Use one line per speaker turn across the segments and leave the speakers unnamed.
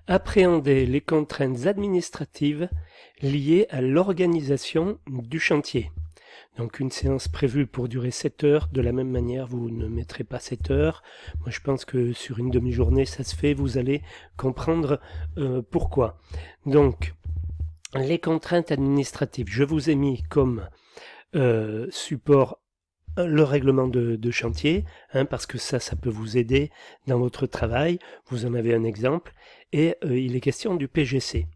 Appréhender les contraintes administratives liées à l'organisation du chantier. Donc une séance prévue pour durer 7 heures, de la même manière vous ne mettrez pas 7 heures. Moi je pense que sur une demi-journée ça se fait, vous allez comprendre pourquoi. Donc les contraintes administratives, je vous ai mis comme support le règlement de chantier, parce que ça peut vous aider dans votre travail. Vous en avez un exemple. Et il est question du PGC.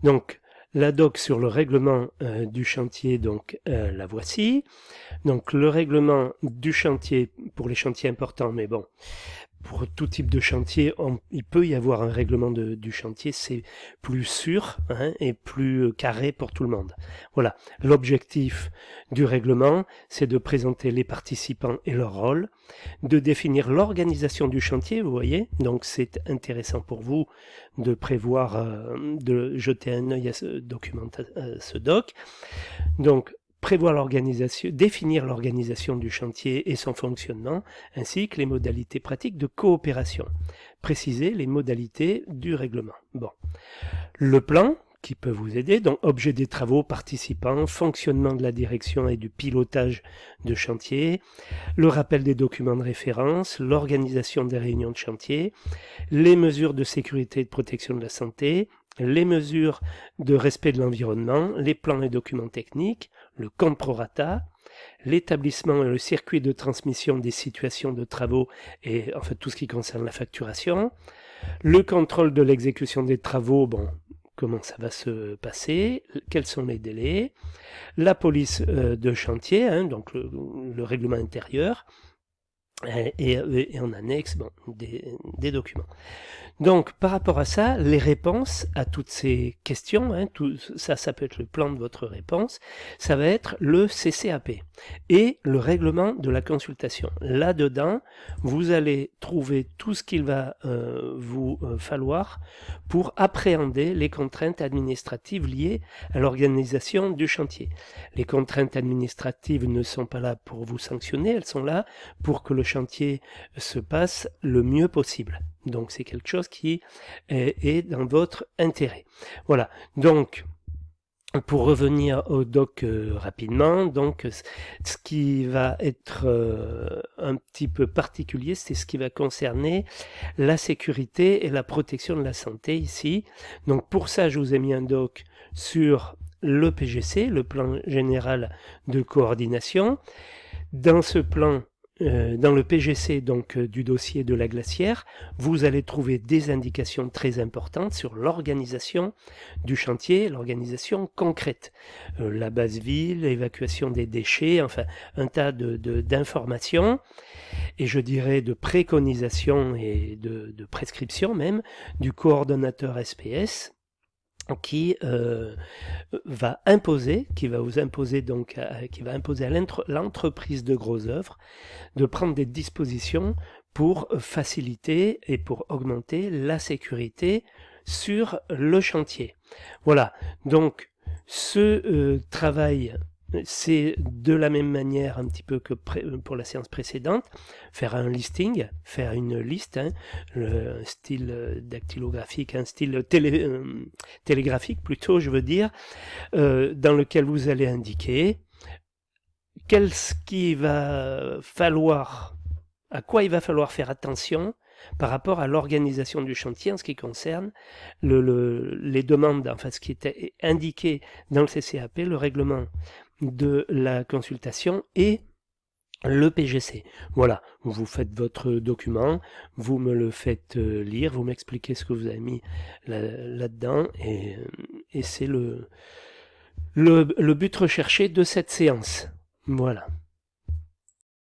Donc, la doc sur le règlement du chantier, donc la voici. Donc, le règlement du chantier pour les chantiers importants, mais bon, pour tout type de chantier, il peut y avoir un règlement du chantier, c'est plus sûr et plus carré pour tout le monde. Voilà, l'objectif du règlement, c'est de présenter les participants et leur rôle, de définir l'organisation du chantier, vous voyez, donc c'est intéressant pour vous de prévoir, de jeter un œil à ce document, à ce doc. Donc, prévoir l'organisation, définir l'organisation du chantier et son fonctionnement, ainsi que les modalités pratiques de coopération. Préciser les modalités du règlement. Bon. Le plan, qui peut vous aider, donc objet des travaux, participants, fonctionnement de la direction et du pilotage de chantier, le rappel des documents de référence, l'organisation des réunions de chantier, les mesures de sécurité et de protection de la santé, les mesures de respect de l'environnement, les plans et documents techniques, le compte prorata, l'établissement et le circuit de transmission des situations de travaux et en fait tout ce qui concerne la facturation, le contrôle de l'exécution des travaux, bon, comment ça va se passer, quels sont les délais, la police de chantier, donc le règlement intérieur, et en annexe des documents. Donc, par rapport à ça, les réponses à toutes ces questions, tout ça peut être le plan de votre réponse, ça va être le CCAP et le règlement de la consultation. Là-dedans, vous allez trouver tout ce qu'il va vous falloir pour appréhender les contraintes administratives liées à l'organisation du chantier. Les contraintes administratives ne sont pas là pour vous sanctionner, elles sont là pour que le chantier se passe le mieux possible. Donc c'est quelque chose qui est dans votre intérêt. Voilà, donc pour revenir au doc rapidement, donc ce qui va être un petit peu particulier, c'est ce qui va concerner la sécurité et la protection de la santé ici. Donc pour ça, je vous ai mis un doc sur le PGC, le plan général de coordination. Dans ce plan, dans le PGC donc du dossier de la glacière, vous allez trouver des indications très importantes sur l'organisation du chantier, l'organisation concrète, la base ville, l'évacuation des déchets, enfin un tas d'informations et je dirais de préconisations et de prescriptions même du coordonnateur SPS qui va vous imposer donc, qui va imposer à l'entreprise de gros œuvres de prendre des dispositions pour faciliter et pour augmenter la sécurité sur le chantier. Voilà, donc ce travail, c'est de la même manière un petit peu que pour la séance précédente, faire un listing, faire une liste, un style dactylographique, un style télégraphique plutôt, je veux dire, dans lequel vous allez indiquer à quoi il va falloir faire attention par rapport à l'organisation du chantier en ce qui concerne les demandes, enfin ce qui était indiqué dans le CCAP, le règlement de la consultation et le PGC. Voilà, vous faites votre document, vous me le faites lire, vous m'expliquez ce que vous avez mis là-dedans et c'est le but recherché de cette séance. Voilà.